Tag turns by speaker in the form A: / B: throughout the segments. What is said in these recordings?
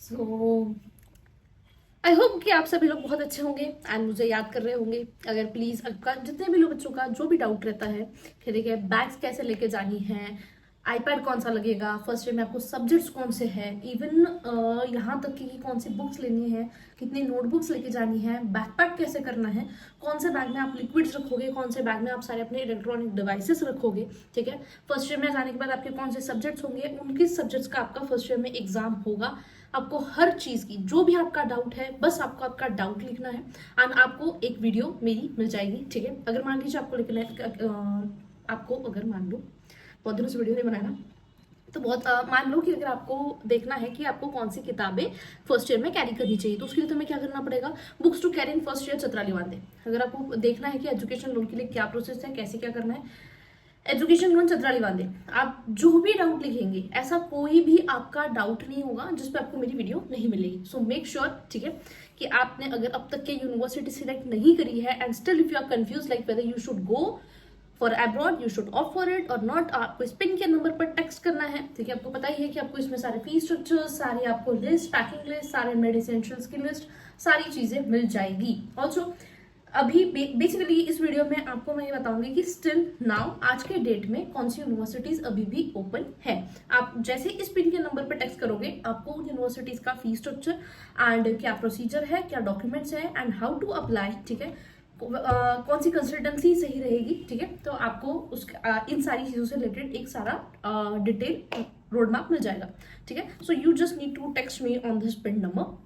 A: So I hope कि आप सभी लोग बहुत अच्छे होंगे एंड मुझे याद कर रहे होंगे। अगर प्लीज आपका जितने भी लोग बच्चों का जो भी डाउट रहता है कि देखिए बैग्स कैसे लेके जानी है, आईपैड कौन सा लगेगा, फर्स्ट ईयर में आपको सब्जेक्ट्स कौन से हैं, इवन यहाँ तक कि कौन सी बुक्स लेनी है, कितनी नोटबुक्स लेके जानी है, बैकपैक कैसे करना है, कौन से बैग में आप लिक्विड्स रखोगे, कौन से बैग में आप सारे अपने इलेक्ट्रॉनिक डिवाइसेस रखोगे। ठीक है, फर्स्ट ईयर में जाने के बाद आपके कौन से सब्जेक्ट्स होंगे, उनके सब्जेक्ट्स का आपका फर्स्ट ईयर में एग्जाम होगा। आपको हर चीज की जो भी आपका डाउट है, बस आपको आपका डाउट लिखना है एंड आपको एक वीडियो मेरी मिल जाएगी। ठीक है, अगर मान लीजिए आपको लिखना है आपको अगर मान लो बहुत दिनों से वीडियो नहीं बनाया, तो बहुत मान लो कि अगर आपको देखना है कि आपको कौन सी किताबें फर्स्ट ईयर में कैरी करनी चाहिए, तो उसके लिए तुम्हें क्या करना पड़ेगा, books to carry in first year चतरा लिवांदे। अगर आपको देखना है कि एजुकेशन लोन के लिए क्या प्रोसेस है, कैसे क्या करना है, एजुकेशन लोन चतरा लिवांदे, आप जो भी डाउट लिखेंगे ऐसा कोई भी आपका डाउट नहीं होगा जिसपे आपको मेरी वीडियो नहीं मिलेगी। सो मेक श्योर, ठीक है, कि आपने अगर अब तक के यूनिवर्सिटी सिलेक्ट नहीं करी है and still if you are confuse like whether you should go for abroad, you should opt for it और नॉट, आपको इस पिन के नंबर पर टेक्स्ट करना है। ठीक है, आपको पता ही है कि आपको इसमें सारे फीस स्ट्रक्चर, सारी आपको लिस्ट, पैकिंग लिस्ट, सारे मेडिसिन की लिस्ट, सारी चीजें मिल जाएगी। ऑल्सो अभी बेसिकली इस वीडियो में आपको मैं ये बताऊंगी कि स्टिल नाउ आज के डेट में कौन सी यूनिवर्सिटीज अभी भी ओपन है। आप जैसे इस पिन के नंबर पर टेक्स्ट करोगे, आपको यूनिवर्सिटीज का फीस स्ट्रक्चर एंड क्या प्रोसीजर है, क्या डॉक्यूमेंट्स है एंड हाउ टू अप्लाई, ठीक है, कौन सी कंसल्टेंसी सही रहेगी, ठीक है, तो आपको उस इन सारी चीजों से रिलेटेड एक सारा डिटेल रोड मैप मिल जाएगा। ठीक है, so you just need to text me on this pin number.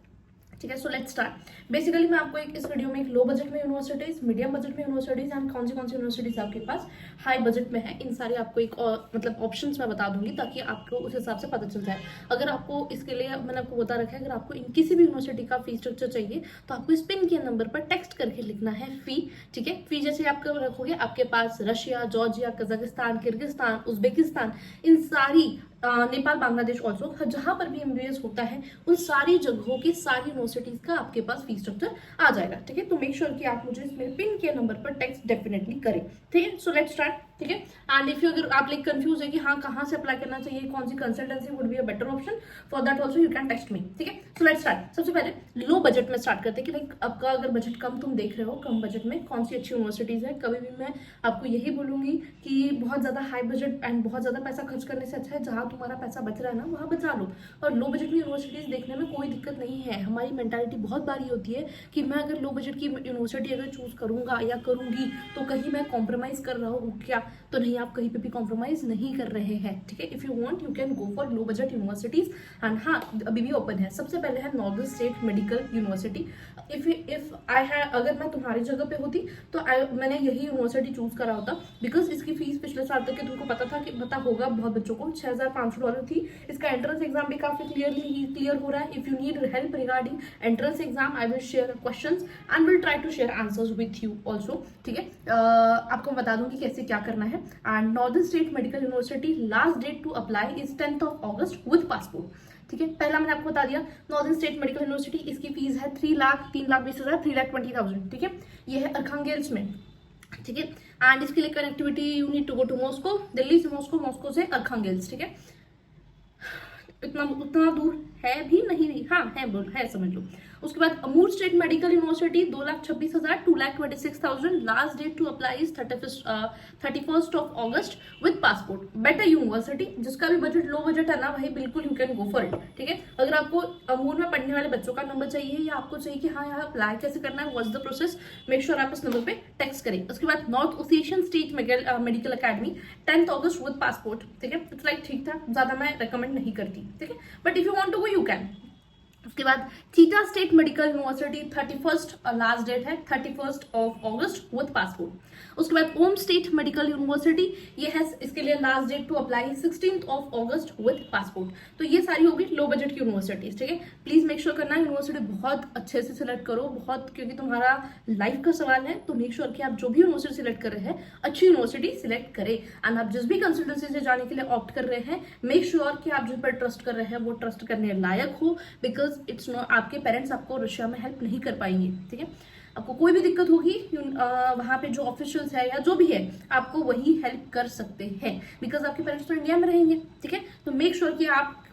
A: ठीक है, सो लेट्स स्टार्ट। बेसिकली मैं आपको इस वीडियो में एक लो बजट में यूनिवर्सिटीज, मीडियम बजट में यूनिवर्सिटीज एंड कौन सी यूनिवर्सिटीज आपके पास हाई बजट में है, इन सारे आपको एक मतलब ऑप्शंस मैं बता दूंगी ताकि आपको उस हिसाब से पता चल जाए। अगर आपको इसके लिए मैंने आपको बता रखा है, अगर आपको किसी भी यूनिवर्सिटी का फी स्ट्रक्चर चाहिए तो आपको इस पिन के नंबर पर टेक्स्ट करके लिखना है फी। ठीक है, फी जैसे आप रखोगे, आपके पास Russia, Georgia, Kazakhstan, Kyrgyzstan, Uzbekistan, इन सारी नेपाल, बांग्लादेश ऑल्सो, जहां पर भी एमबीबीएस होता है उन सारी जगहों की सारी यूनिवर्सिटीज का आपके पास फीस स्ट्रक्चर आ जाएगा। ठीक है, तो मेक श्योर कि आप मुझे इसमें पिन के नंबर पर टेक्स्ट डेफिनेटली करें। ठीक है, सो लेट्स स्टार्ट। ठीक है, एंड इफ यू अगर आप लाइक कंफ्यूज है कि हाँ कहाँ से अप्लाई करना चाहिए, कौन सी consultancy would be a better option, for that also you can text me. ठीक है, सो लेट्स स्टार्ट। सबसे पहले लो बजट में स्टार्ट करते हैं कि लाइक आपका अगर बजट कम तुम देख रहे हो, कम बजट में कौन सी अच्छी यूनिवर्सिटीज है। कभी भी मैं आपको यही बोलूंगी कि बहुत ज्यादा हाई बजट एंड बहुत ज्यादा पैसा खर्च करने से अच्छा है जहां तुम्हारा पैसा बच रहा है ना वहां बचा लो। और लो बजट में यूनिवर्सिटीज देखने में कोई दिक्कत नहीं है। हमारी मेंटालिटी बहुत बारी होती है कि मैं अगर लो बजट की यूनिवर्सिटी अगर चूज करूंगा या करूंगी तो कहीं मैं कॉम्प्रोमाइज कर रहा हूँ क्या, तो नहीं, आप कहीं पे भी कॉम्प्रोमाइज नहीं कर रहे हैं। ठीक है, if you want you can go for low budget universities and हाँ अभी भी ओपन है। सबसे पहले है northern state medical university. If I have, अगर मैं तुम्हारी जगह पे होती तो मैंने यही यूनिवर्सिटी चूज करा होता, बिकॉज इसकी फीस पिछले साल तक के तुमको पता था कि पता होगा बहुत बच्चों को $6,500 थी। इसका एंट्रेंस एग्जाम भी काफी क्लियर हो रहा है। If you need help regarding entrance exam I will share questions and will try to share answers with you also. ठीक है, आपको बता दूंगी कैसे क्या करना है। And northern state medical university last date to apply is 10th of August with passport. ठीक है, पहला मैंने आपको बता दिया नॉर्दर्न स्टेट मेडिकल यूनिवर्सिटी, इसकी फीस है 3,20,000, 3,20,000। ठीक है, ये है अरखांगेल्स में। ठीक है, एंड इसके लिए connectivity you need to go to Moscow, Delhi से मॉस्को, मॉस्को से अरखांगेल्स। ठीक है, उतना दूर है भी नहीं, हाँ है समझ लो। उसके बाद Amur state medical university 2,26,000, 2,26,000, last date to apply is 31st of August with passport. Better university, जिसका भी बजट लो बजट है ना वही बिल्कुल you can go for it. ठीक है, अगर आपको अमूर में पढ़ने वाले बच्चों का नंबर चाहिए या आपको चाहिए कि हाँ यहाँ अप्लाई कैसे करना है, what's the process, make sure आप इस नंबर पे टेक्स्ट करें। उसके बाद north ocean state medical academy 10th August with passport. ठीक है, इट्स लाइक ठीक था, ज्यादा मैं रिकमेंड नहीं करती। ठीक है, but if you want to go you can. उसके बाद Chita state medical university 31st last date है 31st of August with passport. उसके बाद ओम स्टेट मेडिकल यूनिवर्सिटी, ये है इसके लिए last date to apply 16th of August with passport. तो ये सारी होगी लो बजट की यूनिवर्सिटीज। ठीक है, प्लीज मेक श्योर करना यूनिवर्सिटी बहुत अच्छे से सिलेक्ट करो, बहुत, क्योंकि तुम्हारा लाइफ का सवाल है। तो मेक श्योर कि आप जो भी यूनिवर्सिटी सिलेक्ट कर रहे हैं अच्छी यूनिवर्सिटी सिलेक्ट करें। एंड आप जिस भी कंसल्टेंसी से जाने के लिए ऑप्ट कर रहे हैं मेक श्योर कि आप जिस पर ट्रस्ट कर रहे हैं वो ट्रस्ट करने लायक हो, बिकॉज इट्स नो, आपके पेरेंट्स आपको रशिया में हेल्प नहीं कर पाएंगे। ठीक है, आपको कोई भी दिक्कत होगी वहां पे जो ऑफिशियल्स है या जो भी है आपको वही हेल्प कर सकते हैं, बिकॉज आपके पेरेंट्स तो इंडिया में रहेंगे। ठीक है, तो मेक श्योर कि आप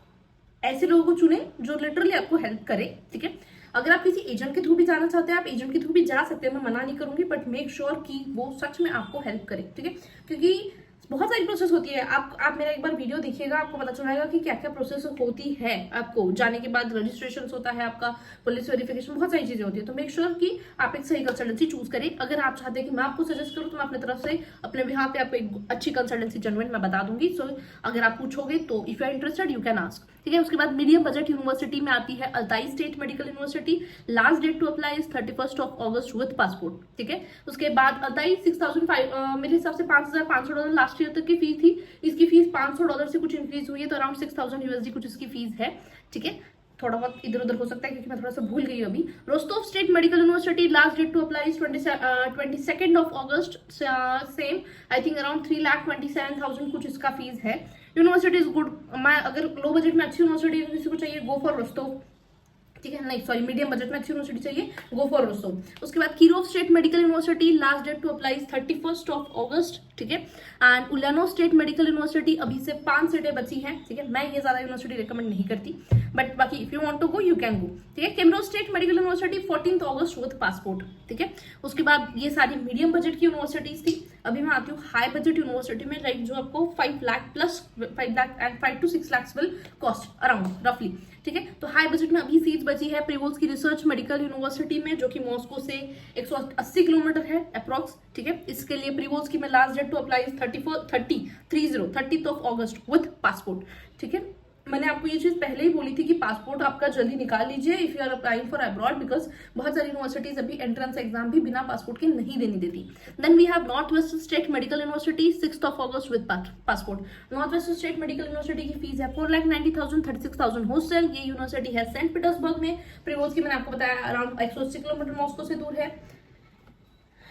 A: ऐसे लोगों को चुने जो लिटरली आपको हेल्प करे, ठीक है। अगर आप किसी एजेंट के थ्रू भी जाना चाहते हैं, आप एजेंट के थ्रू भी जा सकते हैं, मैं मना नहीं करूंगी, बट मेक श्योर कि वो सच में आपको हेल्प करे, ठीक है। क्योंकि बहुत सारी प्रोसेस होती है। आप मेरा एक बार वीडियो देखिएगा, आपको पता चल जाएगा कि क्या क्या प्रोसेस होती है। आपको जाने के बाद रजिस्ट्रेशन होता है, आपका पुलिस वेरिफिकेशन, बहुत सारी चीजें होती है। तो मेक श्योर कि आप एक सही कंसल्टेंसी चूज करें। अगर आप चाहते हैं कि मैं आपको सजेस्ट करूं तो मैं अपनी तरफ से अपने बिहाफ पे आपको एक अच्छी कंसल्टेंसी जेन्युइन मैं बता दूंगी। सो अगर आप पूछोगे तो if you are interested you can ask, ठीक है। उसके बाद मीडियम बजट यूनिवर्सिटी में आती है Altai state medical university. Last date to apply is 31 August with passport, ठीक है। उसके बाद अल्ताई 6,500 मेरे हिसाब से $5,500 लास्ट ईयर तक की फीस थी। इसकी फीस $500 से कुछ इंक्रीज हुई है, तो अराउंड 6,000 USD कुछ इसकी फीस है, ठीक है। थोड़ा बहुत इधर उधर हो सकता है क्योंकि मैं थोड़ा सा भूल गई हूँ अभी। Rostov state medical university last date to apply is 22 August, same I think around 3,27,000 कुछ इसका फीस है। University is good. मैं अगर लो बजट में अच्छी यूनिवर्सिटी किसी को चाहिए, गो फॉर रोस्टोव, ठीक है। नहीं सॉरी, मीडियम बजट में अच्छी यूनिवर्सिटी चाहिए, गो फॉर रोस्टोव। उसके बाद Kirov state medical university last date to apply 31 अगस्त, ठीक है। And Ulyanovsk state medical university अभी से 5 सीटें बची हैं, ठीक है। मैं ये ज्यादा यूनिवर्सिटी रिकमेंड नहीं करती, बट बाकी if you want to go you can go, ठीक है। केम्ब्रो स्टेट मेडिकल यूनिवर्सिटी 14 अगस्त विद पासपोर्ट, ठीक है। उसके बाद ये सारी मीडियम बजट की यूनिवर्सिटीज थी। अभी मैं आती हूँ हाई बजट यूनिवर्सिटी में, लाइक जो आपको 5 lakh plus 5 lakh and 5 to 6 lakh will cost around रफली, ठीक है। तो हाई बजट में अभी सीट बची है प्रिवोल्स की रिसर्च मेडिकल यूनिवर्सिटी में, जो कि मॉस्को से 180 किलोमीटर है अप्रॉक्स, ठीक है। इसके लिए प्रिवोल्स की में last date to apply 30 August with passport, ठीक है। मैंने आपको ये चीज पहले ही बोली थी कि पासपोर्ट आपका जल्दी निकाल लीजिए if you are applying for abroad, because बहुत सारी यूनिवर्सिटीज अभी एंट्रेंस एग्जाम भी बिना पासपोर्ट के नहीं देनी देती। Then we have north west state medical university 6 August with passport. North west state medical university की फीस है 4,90,000, 36,000 हॉस्टल। ये यूनिवर्सिटी है सेंट पीटर्सबर्ग में। प्रिवोल्स की मैंने आपको बताया अराउंड 180 किलोमीटर मॉस्को से दूर है।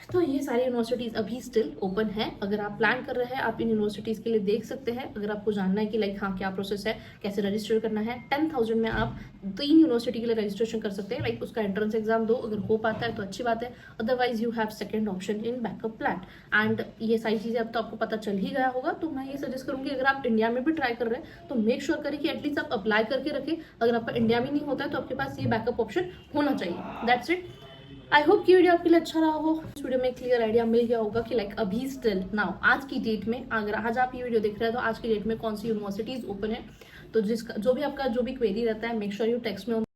A: तो ये सारी यूनिवर्सिटीज अभी स्टिल ओपन है। अगर आप प्लान कर रहे हैं आप इन यूनिवर्सिटीज के लिए देख सकते हैं। अगर आपको जानना है कि लाइक हाँ क्या प्रोसेस है, कैसे रजिस्टर करना है, 10,000 में आप 3 यूनिवर्सिटी के लिए रजिस्ट्रेशन कर सकते हैं। लाइक उसका एंट्रेंस एग्जाम दो, अगर हो पाता है तो अच्छी बात है, otherwise you have second option in backup plan. And ये सारी चीजें अब तो आपको पता चल ही गया होगा, तो मैं ये सजेस्ट करूंगी अगर आप इंडिया में भी ट्राई कर रहे हैं तो मेक श्योर करें कि एटलीस्ट आप अप्लाई करके रखें। अगर आपका इंडिया में नहीं होता है तो आपके पास ये बैकअप ऑप्शन होना चाहिए। That's it. आई होप कि वीडियो आपके लिए अच्छा रहा हो। इस वीडियो में क्लियर आइडिया मिल गया होगा कि लाइक अभी स्टिल नाउ आज की डेट में, अगर आज आप ये वीडियो देख रहे हैं तो आज की डेट में कौन सी यूनिवर्सिटीज ओपन है। तो जिसका जो भी आपका जो भी क्वेरी रहता है, मेक श्योर यू टेक्स्ट में